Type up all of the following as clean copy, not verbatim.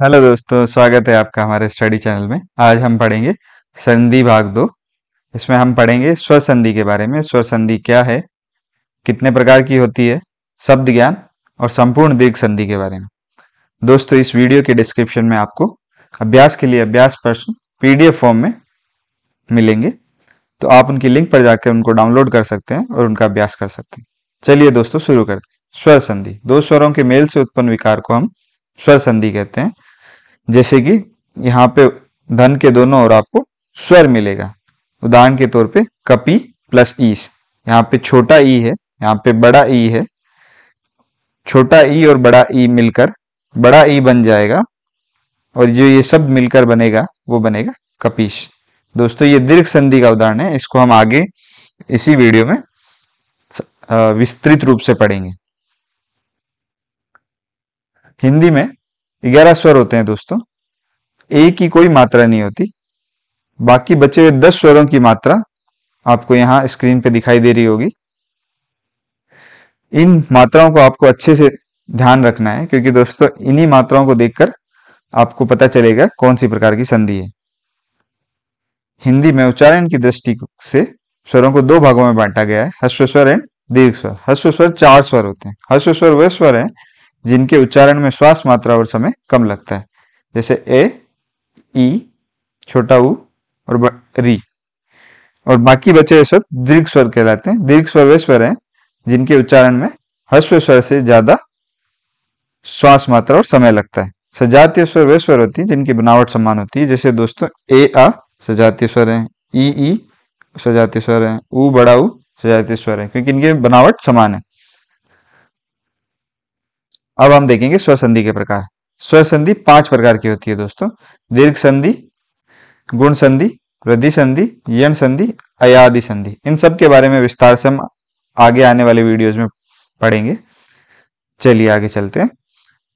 Hello दोस्तों, स्वागत है आपका हमारे स्टडी चैनल में। आज हम पढ़ेंगे संधि भाग 2। इसमें हम पढ़ेंगे स्वर संधि के बारे में। स्वर संधि क्या है, कितने प्रकार की होती है, शब्द ज्ञान और संपूर्ण दीर्घ संधि के बारे में। दोस्तों, इस वीडियो के डिस्क्रिप्शन में आपको अभ्यास के लिए अभ्यास प्रश्न पीडीएफ फॉर्म में मिलेंगे, तो आप उनकी लिंक पर जाकर उनको डाउनलोड कर सकते हैं और उनका अभ्यास कर सकते हैं। चलिए दोस्तों, शुरू करते हैं। स्वर संधि, दो स्वरों के मेल से उत्पन्न विकार को हम स्वर संधि कहते हैं। जैसे कि यहाँ पे धन के दोनों ओर आपको स्वर मिलेगा। उदाहरण के तौर पे कपि प्लस ईस, यहाँ पे छोटा ई है, यहाँ पे बड़ा ई है। छोटा ई और बड़ा ई मिलकर बड़ा ई बन जाएगा और जो ये शब्द मिलकर बनेगा वो बनेगा कपीश। दोस्तों, ये दीर्घ संधि का उदाहरण है। इसको हम आगे इसी वीडियो में विस्तृत रूप से पढ़ेंगे। हिंदी में 11 स्वर होते हैं दोस्तों। ए की कोई मात्रा नहीं होती। बाकी बचे हुए 10 स्वरों की मात्रा आपको यहाँ स्क्रीन पे दिखाई दे रही होगी। इन मात्राओं को आपको अच्छे से ध्यान रखना है, क्योंकि दोस्तों इन्हीं मात्राओं को देखकर आपको पता चलेगा कौन सी प्रकार की संधि है। हिंदी में उच्चारण की दृष्टि से स्वरों को दो भागों में बांटा गया है, ह्रस्व स्वर एंड दीर्घ स्वर। ह्रस्व स्वर 4 स्वर होते हैं। ह्रस्व स्वर वे स्वर हैं जिनके उच्चारण में श्वास मात्रा और समय कम लगता है, जैसे ए, ई, छोटा ऊ और री। और बाकी बचे हुए शब्द दीर्घ स्वर कहलाते हैं। दीर्घ स्वर वे स्वर हैं जिनके उच्चारण में ह्रस्व स्वर से ज्यादा श्वास मात्रा और समय लगता है। सजातीय स्वर वे स्वर होती है जिनकी बनावट समान होती है, जैसे दोस्तों ए आ सजातीय स्वर है, ई सजातीय स्वर है, ऊ बड़ा ऊ सजातीय स्वर है, क्योंकि इनकी बनावट समान है। अब हम देखेंगे स्वर संधि के प्रकार। स्वर संधि 5 प्रकार की होती है दोस्तों। दीर्घ संधि, गुण संधि, वृद्धि संधि, यण संधि, अयादि संधि। इन सब के बारे में विस्तार से हम आगे आने वाले वीडियोज में पढ़ेंगे। चलिए आगे चलते हैं।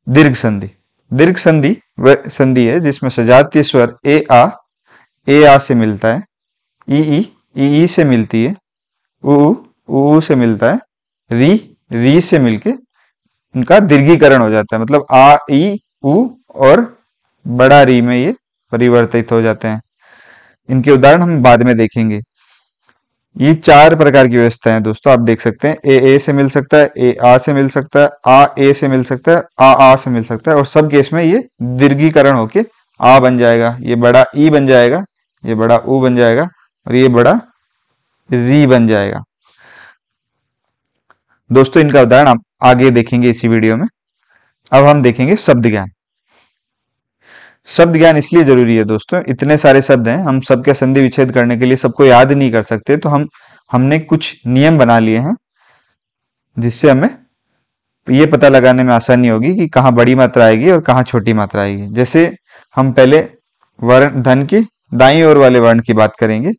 दीर्घ संधि। दीर्घ संधि वह संधि है जिसमें सजातीय स्वर ए आ से मिलता है, ई से मिलती है, ऊ से मिलता है, री से मिलके उनका दीर्घीकरण हो जाता है। मतलब आ ई उ और बड़ा री में ये परिवर्तित हो जाते हैं। इनके उदाहरण हम बाद में देखेंगे। ये 4 प्रकार की व्यवस्था है दोस्तों, आप देख सकते हैं। ए से मिल सकता है, ए आ से मिल सकता है, आ ए से मिल सकता है, आ से मिल सकता है, और सब केस में ये दीर्घीकरण होके आ बन जाएगा, ये बड़ा ई बन जाएगा, ये बड़ा ऊ बन जाएगा और ये बड़ा री बन जाएगा। दोस्तों, इनका उदाहरण आप आगे देखेंगे इसी वीडियो में। अब हम देखेंगे शब्द ज्ञान। शब्द ज्ञान इसलिए जरूरी है दोस्तों, इतने सारे शब्द हैं, हम सबके संधि विच्छेद करने के लिए सबको याद नहीं कर सकते, तो हमने कुछ नियम बना लिए हैं जिससे हमें ये पता लगाने में आसानी होगी कि कहाँ बड़ी मात्रा आएगी और कहाँ छोटी मात्रा आएगी। जैसे हम पहले वर्ण धन के दाईं ओर वाले वर्ण की बात करेंगे।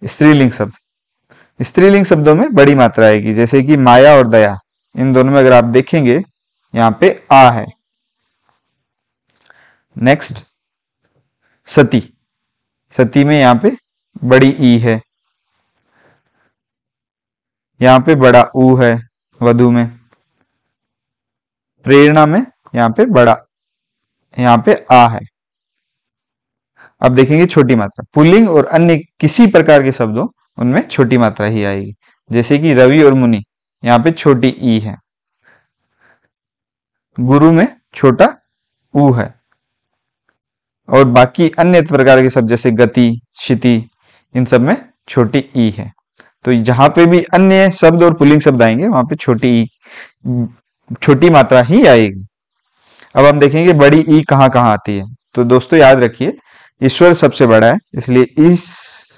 स्त्रीलिंग शब्द, स्त्रीलिंग शब्दों में बड़ी मात्रा आएगी, जैसे कि माया और दया। इन दोनों में अगर आप देखेंगे यहाँ पे आ है। नेक्स्ट सती, सती में यहाँ पे बड़ी ई है, यहाँ पे बड़ा ऊ है। वधु में, प्रेरणा में यहाँ पे बड़ा, यहाँ पे आ है। अब देखेंगे छोटी मात्रा। पुल्लिंग और अन्य किसी प्रकार के शब्दों उनमें छोटी मात्रा ही आएगी, जैसे कि रवि और मुनि, यहाँ पे छोटी ई है। गुरु में छोटा ऊ है। और बाकी अन्य प्रकार के शब्द जैसे गति, क्षिति, इन सब में छोटी ई है। तो जहां पे भी अन्य शब्द और पुल्लिंग शब्द आएंगे वहां पे छोटी मात्रा ही आएगी। अब हम देखेंगे बड़ी ई कहाँ कहाँ आती है। तो दोस्तों याद रखिए, ईश्वर सबसे बड़ा है, इसलिए इस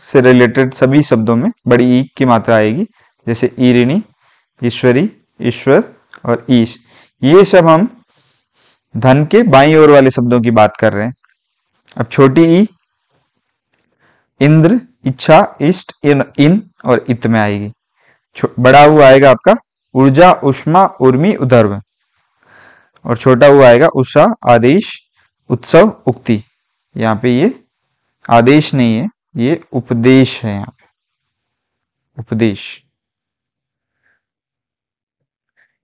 से रिलेटेड सभी शब्दों में बड़ी ई की मात्रा आएगी, जैसे ईरिणी, ईश्वरी, ईश्वर और ईश। ये सब हम धन के बाईं ओर वाले शब्दों की बात कर रहे हैं। अब छोटी ई इंद्र, इच्छा, इष्ट, इन और इत में आएगी। बड़ा ऊ आएगा आपका ऊर्जा, उष्मा, उर्मी, उधर्व। और छोटा ऊ आएगा उषा, आदेश, उत्सव, उक्ति। यहाँ पे ये आदेश नहीं है, ये उपदेश है। यहाँ पे उपदेश।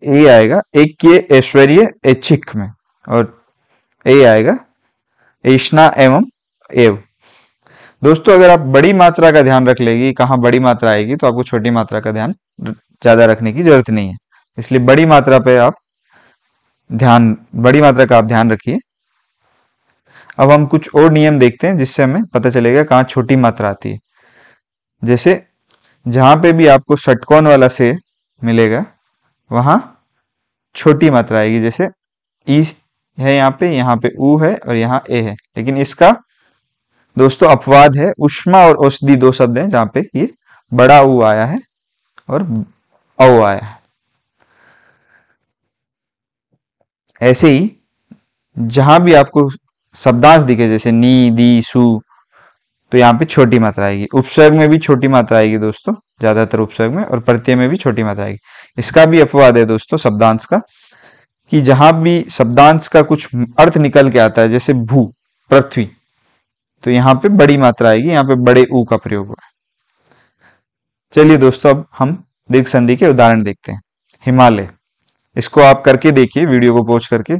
ए आएगा एक के ऐश्वर्य, ऐच्छिक में। और ए आएगा, ऐष्णा एवं एव। दोस्तों अगर आप बड़ी मात्रा का ध्यान रख लेगी, कहाँ बड़ी मात्रा आएगी, तो आपको छोटी मात्रा का ध्यान ज्यादा रखने की जरूरत नहीं है। इसलिए बड़ी मात्रा का आप ध्यान रखिए। अब हम कुछ और नियम देखते हैं जिससे हमें पता चलेगा कहाँ छोटी मात्रा आती है। जैसे जहां पे भी आपको षटकोण वाला से मिलेगा वहां छोटी मात्रा आएगी। जैसे ई है यहाँ पे ऊ है और यहाँ ए है, लेकिन इसका दोस्तों अपवाद है। उष्मा और औषधि दो शब्द हैं जहां पे ये बड़ा ऊ आया है और औ आया है। ऐसे ही जहां भी आपको शब्दांश दिखे, जैसे नी, दी, सु, तो यहाँ पे छोटी मात्रा आएगी। उपसर्ग में भी छोटी मात्रा आएगी दोस्तों, ज्यादातर उपसर्ग में, और प्रत्यय में भी छोटी मात्रा आएगी। इसका भी अपवाद है दोस्तों शब्दांश का, कि जहां भी शब्दांश का कुछ अर्थ निकल के आता है, जैसे भू, पृथ्वी, तो यहाँ पे बड़ी मात्रा आएगी, यहाँ पे बड़े ऊ का प्रयोग हुआ है। चलिए दोस्तों अब हम दीर्घ संधि के उदाहरण देखते हैं। हिमालय, इसको आप करके देखिए वीडियो को पॉज करके।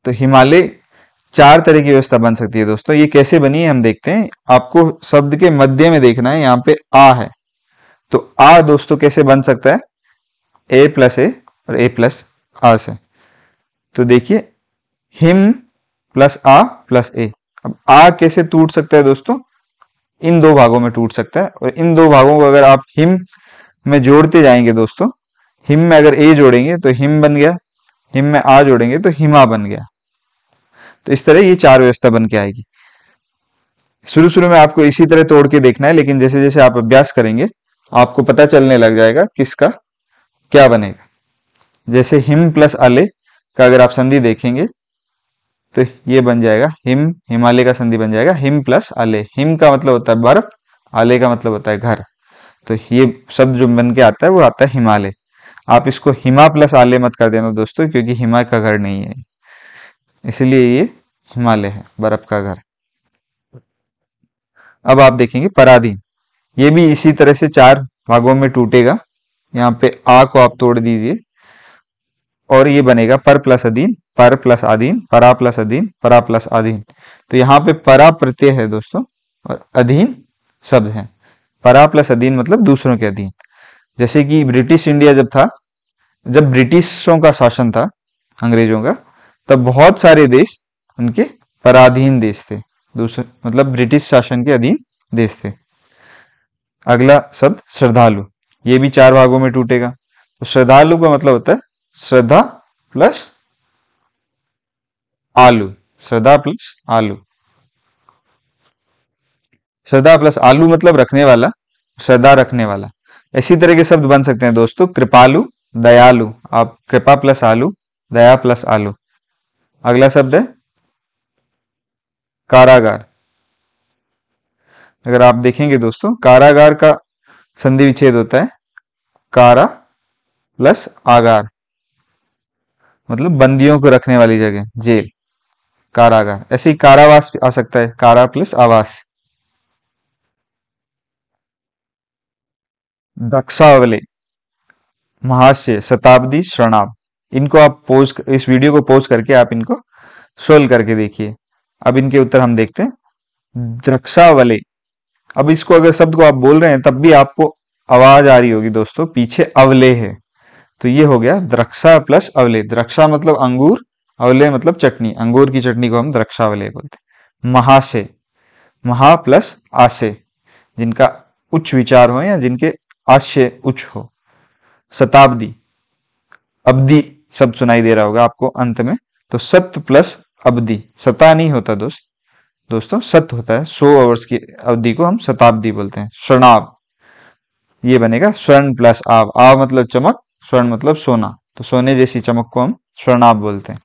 तो हिमालय चार तरह की व्यवस्था बन सकती है दोस्तों। ये कैसे बनी है हम देखते हैं। आपको शब्द के मध्य में देखना है, यहाँ पे आ है, तो आ दोस्तों कैसे बन सकता है, ए प्लस ए और ए प्लस आ से। तो देखिए हिम प्लस आ प्लस ए। अब आ कैसे टूट सकता है दोस्तों, इन दो भागों में टूट सकता है, और इन दो भागों को अगर आप हिम में जोड़ते जाएंगे दोस्तों, हिम में अगर ए जोड़ेंगे तो हिम बन गया, हिम में आ जोड़ेंगे तो हिमा बन गया। तो इस तरह ये चार व्यवस्था बन के आएगी। शुरू शुरू में आपको इसी तरह तोड़ के देखना है, लेकिन जैसे जैसे आप अभ्यास करेंगे आपको पता चलने लग जाएगा किसका क्या बनेगा। जैसे हिम प्लस आले का अगर आप संधि देखेंगे तो ये बन जाएगा हिम, हिमालय का संधि बन जाएगा हिम प्लस आले। हिम का मतलब होता है बर्फ, आले का मतलब होता है घर। तो ये शब्द जो बन के आता है वो आता है हिमालय। आप इसको हिमा प्लस आले मत कर देना दोस्तों, क्योंकि हिमा का घर नहीं है, इसलिए ये हिमालय है, बर्फ का घर। अब आप देखेंगे पराधीन, ये भी इसी तरह से चार भागों में टूटेगा। यहाँ पे आ को आप तोड़ दीजिए और ये बनेगा पर प्लस अधीन, पर प्लस आधीन, परा प्लस अधीन, परा प्लस आधीन। तो यहाँ पे परा प्रत्यय है दोस्तों और अधीन शब्द है। परा प्लस अधीन मतलब दूसरों के अधीन। जैसे कि ब्रिटिश इंडिया जब था, जब ब्रिटिशों का शासन था, अंग्रेजों का, तब बहुत सारे देश उनके पराधीन देश थे, दूसरे मतलब ब्रिटिश शासन के अधीन देश थे। अगला शब्द श्रद्धालु, ये भी चार भागों में टूटेगा। तो श्रद्धालु का मतलब होता है श्रद्धा प्लस आलू, श्रद्धा प्लस आलू। श्रद्धा प्लस आलू मतलब रखने वाला, श्रद्धा रखने वाला। इसी तरह के शब्द बन सकते हैं दोस्तों, कृपालु, दयालु। आप कृपा प्लस आलू, दया प्लस आलू। अगला शब्द है कारागार। अगर आप देखेंगे दोस्तों, कारागार का संधि विच्छेद होता है कारा प्लस आगार, मतलब बंदियों को रखने वाली जगह, जेल, कारागार। ऐसे ही कारावास भी आ सकता है, कारा प्लस आवास। दक्षावले, महाशय, शताब्दी, शरणाब। इनको आप इस वीडियो को पॉज करके आप इनको सोल्व करके देखिए। अब इनके उत्तर हम देखते हैं। द्रक्षावले, अब इसको अगर शब्द को आप बोल रहे हैं तब भी आपको आवाज आ रही होगी दोस्तों, पीछे अवले है, तो ये हो गया द्रक्षा प्लस अवले। द्रक्षा मतलब अंगूर, अवले मतलब चटनी, अंगूर की चटनी को हम द्रक्षावले बोलते हैं। महाशय, महा प्लस आशय, जिनका उच्च विचार हो या जिनके आशय उच्च हो। शताब्दी, अब्दी शब्द सुनाई दे रहा होगा आपको अंत में, तो सत प्लस अब्दी, सता नहीं होता दोस्तों सत होता है। 100 आवर्स की अवधि को हम शताब्दी बोलते हैं। स्वर्णाभ, ये बनेगा स्वर्ण प्लस आव, आव मतलब चमक, स्वर्ण मतलब सोना, तो सोने जैसी चमक को हम स्वर्णाभ बोलते हैं।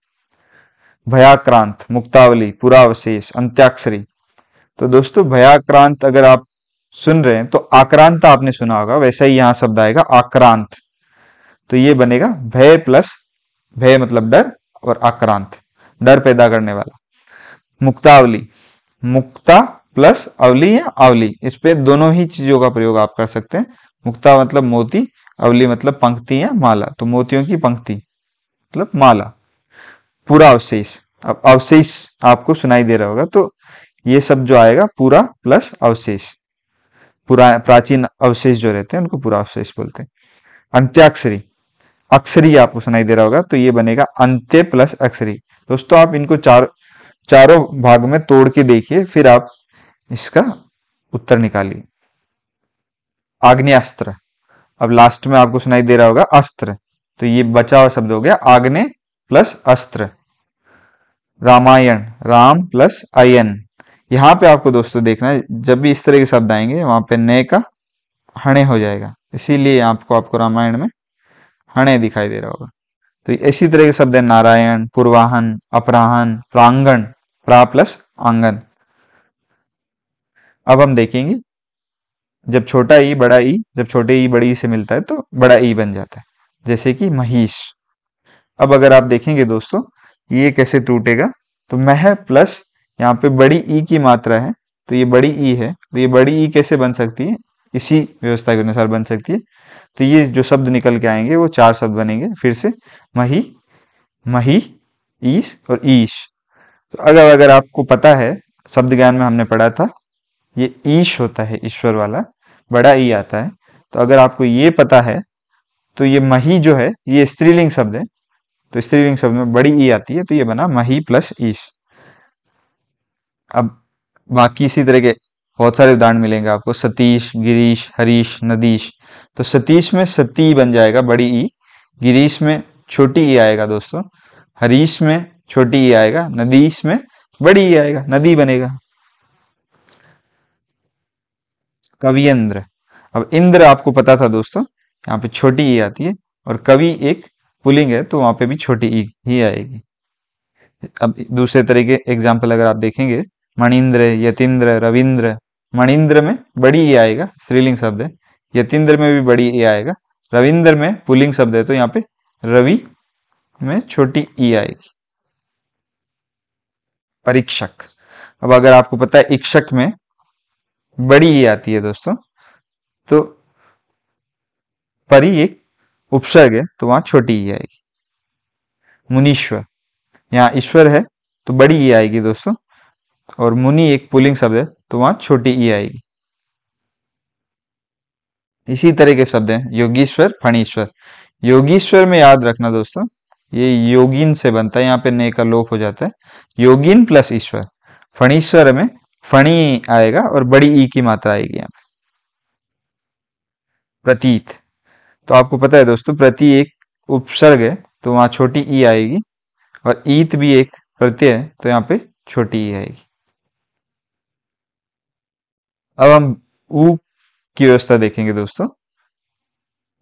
भयाक्रांत, मुक्तावली, पुरावशेष, अंत्याक्षरी। तो दोस्तों भयाक्रांत अगर आप सुन रहे हैं तो आक्रांत आपने सुना होगा, वैसा ही यहां शब्द आएगा आक्रांत। तो ये बनेगा भय प्लस, भय मतलब डर, और आक्रांत डर पैदा करने वाला। मुक्तावली, मुक्ता प्लस अवली या आवली, इस पे दोनों ही चीजों का प्रयोग आप कर सकते हैं। मुक्ता मतलब मोती, अवली मतलब पंक्ति या माला, तो मोतियों की पंक्ति मतलब माला। पूरा अवशेष। अब अवशेष आपको सुनाई दे रहा होगा, तो ये सब जो आएगा पूरा प्लस अवशेष, पूरा प्राचीन अवशेष जो रहते हैं उनको पूरा अवशेष बोलते हैं। अंत्याक्षरी, अक्षरी आपको सुनाई दे रहा होगा, तो ये बनेगा अंत्य प्लस अक्षरी। दोस्तों आप इनको चारों भाग में तोड़ के देखिए, फिर आप इसका उत्तर निकालिए। आग्नेयास्त्र, अब लास्ट में आपको सुनाई दे रहा होगा अस्त्र, तो ये बचा हुआ शब्द हो गया आग्नेय प्लस अस्त्र। रामायण, राम प्लस अयन। यहां पे आपको दोस्तों देखना है, जब भी इस तरह के शब्द आएंगे वहां पे न का हणे हो जाएगा, इसीलिए आपको रामायण में हणे दिखाई दे रहा होगा। तो इसी तरह के शब्द है नारायण, पूर्वाहन, अपराहन, प्रांगण, प्रा प्लस आंगन। अब हम देखेंगे जब छोटा ई बड़ा ई, जब छोटे ई बड़ी ई से मिलता है तो बड़ा ई बन जाता है, जैसे कि महिष। अब अगर आप देखेंगे दोस्तों ये कैसे टूटेगा, तो मह प्लस यहाँ पे बड़ी ई की मात्रा है, तो ये बड़ी ई है, तो ये बड़ी ई कैसे बन सकती है, इसी व्यवस्था के अनुसार बन सकती है। तो ये जो शब्द निकल के आएंगे वो 4 शब्द बनेंगे फिर से, मही, मही, ईश और ईश। तो अगर आपको पता है, शब्द ज्ञान में हमने पढ़ा था, ये ईश होता है ईश्वर वाला, बड़ा ई आता है। तो अगर आपको ये पता है तो ये मही जो है ये स्त्रीलिंग शब्द है, तो स्त्रीलिंग शब्द में बड़ी ई आती है, तो ये बना मही प्लस ईश। अब बाकी इसी तरह के बहुत सारे उदाहरण मिलेंगे आपको, सतीश, गिरीश, हरीश, नदीश। तो सतीश में सती बन जाएगा बड़ी ई, गिरीश में छोटी ई आएगा दोस्तों, हरीश में छोटी ई आएगा, नदीश में बड़ी ई आएगा, नदी बनेगा। कवियंद्र, अब इंद्र आपको पता था दोस्तों, यहाँ पे छोटी ई आती है, और कवि एक पुलिंग है तो वहां पे भी छोटी ई ही आएगी। अब दूसरे तरह के एग्जाम्पल अगर आप देखेंगे, मणिंद्र, यतीन्द्र, रविंद्र। मणिंद्र में बड़ी ई आएगा, स्त्रीलिंग शब्द है, यतीन्द्र में भी बड़ी ई आएगा, रविंद्र में पुलिंग शब्द है, तो यहाँ पे रवि में छोटी ई आएगी। परीक्षक, अब अगर आपको पता है इक्षक में बड़ी ई आती है दोस्तों, तो परी एक उपसर्ग है तो वहां छोटी ई आएगी। मुनीश्वर, यहाँ ईश्वर है तो बड़ी ई आएगी दोस्तों, और मुनि एक पुल्लिंग शब्द है तो वहां छोटी ई आएगी। इसी तरह के शब्द हैं योगीश्वर, फणीश्वर। योगीश्वर में याद रखना दोस्तों, ये योगिन से बनता है, यहाँ पे ने का लोप हो जाता है, योगिन प्लस ईश्वर। फणीश्वर में फणी आएगा और बड़ी ई की मात्रा आएगी यहाँ पे। प्रतीत, तो आपको पता है दोस्तों प्रति एक उपसर्ग है तो वहां छोटी ई आएगी, और ईत भी एक प्रत्यय है तो यहाँ पे छोटी ई आएगी। अब हम ऊ की व्यवस्था देखेंगे दोस्तों।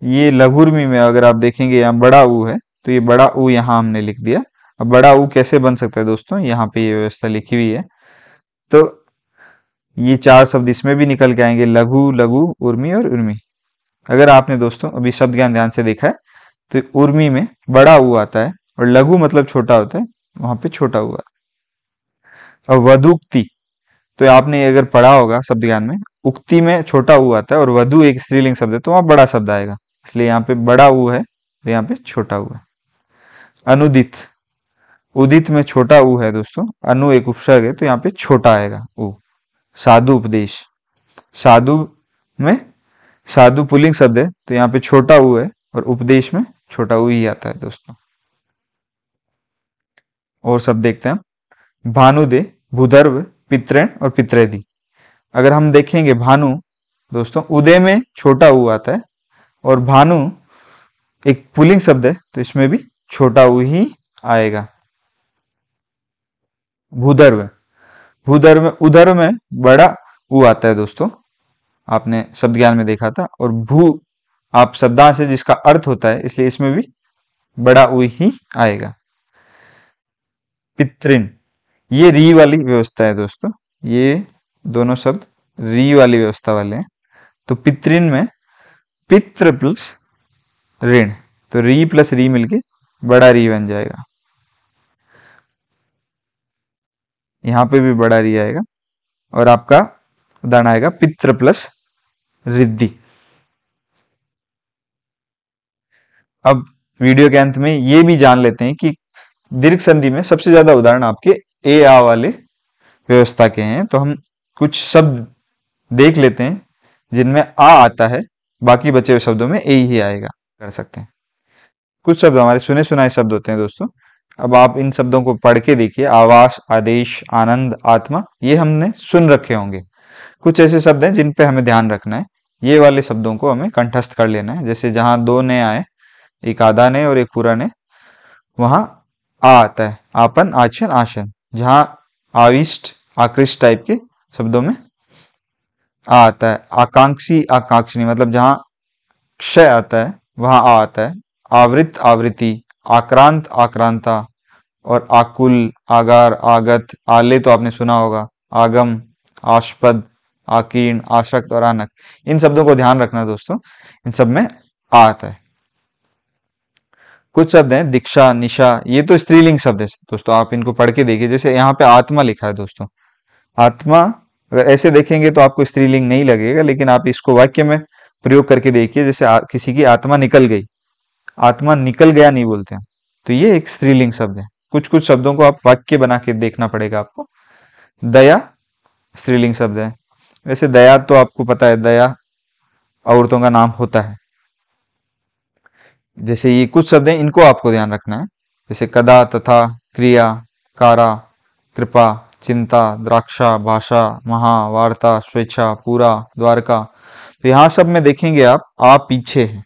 ये लघुर्मी में अगर आप देखेंगे यहाँ बड़ा ऊ है, तो ये बड़ा ऊ यहाँ हमने लिख दिया। अब बड़ा ऊ कैसे बन सकता है दोस्तों, यहाँ पे ये व्यवस्था लिखी हुई है, तो ये 4 शब्द इसमें भी निकल के आएंगे, लघु, लघु, उर्मी और उर्मी। अगर आपने दोस्तों अभी शब्द ज्ञान ध्यान से देखा है, तो उर्मी में बड़ा ऊ आता है, और लघु मतलब छोटा होता है, वहां पे छोटा ऊ आता है। और वधुक्ति, तो आपने अगर पढ़ा होगा शब्द ज्ञान में, उक्ति में छोटा ऊ आता है, और वधु एक स्त्रीलिंग शब्द है तो वहां बड़ा शब्द आएगा, इसलिए यहाँ पे बड़ा ऊ है और यहाँ पे छोटा ऊ है। अनुदित, उदित में छोटा ऊ है दोस्तों, अनु एक उपसर्ग है तो यहाँ पे छोटा आएगा ऊ। साधु उपदेश, साधु में साधु पुल्लिंग शब्द है तो यहाँ पे छोटा ऊ है, और उपदेश में छोटा ऊ ही आता है दोस्तों। और सब देखते हैं, भानुदे, भूधर्व, पितृण और पितृदि। अगर हम देखेंगे भानु दोस्तों, उदय में छोटा ऊ आता है, और भानु एक पुल्लिंग शब्द है तो इसमें भी छोटा ऊ ही आएगा। भूधर्व, भूधर्व में उधर्व में बड़ा ऊ आता है दोस्तों, आपने शब्द ज्ञान में देखा था, और भू आप शब्दांश है जिसका अर्थ होता है, इसलिए इसमें भी बड़ा ऊ ही आएगा। पितृन, ये री वाली व्यवस्था है दोस्तों, ये दोनों शब्द री वाली व्यवस्था वाले हैं। तो पितृन में पितृ प्लस ऋण, तो री प्लस री मिलके बड़ा री बन जाएगा, यहां पे भी बड़ा री आएगा, और आपका उदाहरण आएगा पितृ प्लस रिद्धि। अब वीडियो के अंत में ये भी जान लेते हैं कि दीर्घ संधि में सबसे ज्यादा उदाहरण आपके ए आ वाले व्यवस्था के हैं। तो हम कुछ शब्द देख लेते हैं जिनमें आ आता है, बाकी बचे हुए शब्दों में ए ही आएगा, कर सकते हैं। कुछ शब्द हमारे सुने सुनाए शब्द होते हैं दोस्तों। अब आप इन शब्दों को पढ़ के देखिए। आवास, आदेश, आनंद, आत्मा, ये हमने सुन रखे होंगे। कुछ ऐसे शब्द हैं जिन पे हमें ध्यान रखना है। ये वाले शब्दों को हमें कंठस्थ कर लेना है। जैसे जहां दो ने आए, एक आधा ने और एक पूरा ने, वहां आ आता है। आपन, आचन, आशन। जहां आविष्ट, आकृष्ट टाइप के शब्दों में आ आता है। आकांक्षी, आकांक्षणी, मतलब जहां क्षय आता है वहां आ आता है। आवृत, आवृत्ति, आक्रांत, आक्रांता, और आकुल, आगार, आगत, आले तो आपने सुना होगा, आगम, आस्पद, आकीर्ण, आसक्त और आनक। इन शब्दों को ध्यान रखना दोस्तों, इन सब में आ आता है। कुछ शब्द हैं दीक्षा, निशा, ये तो स्त्रीलिंग शब्द है दोस्तों, आप इनको पढ़ के देखिए। जैसे यहाँ पे आत्मा लिखा है दोस्तों, आत्मा अगर ऐसे देखेंगे तो आपको स्त्रीलिंग नहीं लगेगा, लेकिन आप इसको वाक्य में प्रयोग करके देखिए। जैसे किसी की आत्मा निकल गई, आत्मा निकल गया नहीं बोलते हैं, तो ये एक स्त्रीलिंग शब्द है। कुछ कुछ शब्दों को आप वाक्य बना के देखना पड़ेगा आपको। दया स्त्रीलिंग शब्द है। वैसे दया तो आपको पता है, दया औरतों का नाम होता है। जैसे ये कुछ शब्द हैं, इनको आपको ध्यान रखना है। जैसे कदा, तथा, क्रिया, कारा, कृपा, चिंता, द्राक्षा, भाषा, महा, वार्ता, स्वेच्छा, पूरा, द्वारका। तो यहां सब में देखेंगे आप पीछे है,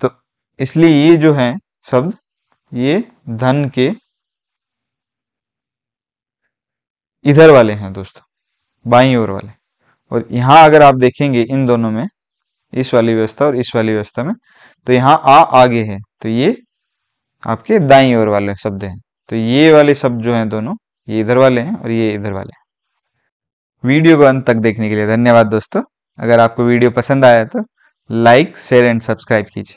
तो इसलिए ये जो है शब्द, ये धन के इधर वाले हैं दोस्तों, बाईं ओर वाले। और यहाँ अगर आप देखेंगे इन दोनों में, इस वाली व्यवस्था और इस वाली व्यवस्था में, तो यहाँ आ आगे है, तो ये आपके दाईं ओर वाले शब्द हैं। तो ये वाले शब्द जो हैं दोनों, ये इधर वाले हैं और ये इधर वाले हैं। वीडियो को अंत तक देखने के लिए धन्यवाद दोस्तों। अगर आपको वीडियो पसंद आया तो लाइक, शेयर एंड सब्सक्राइब कीजिए।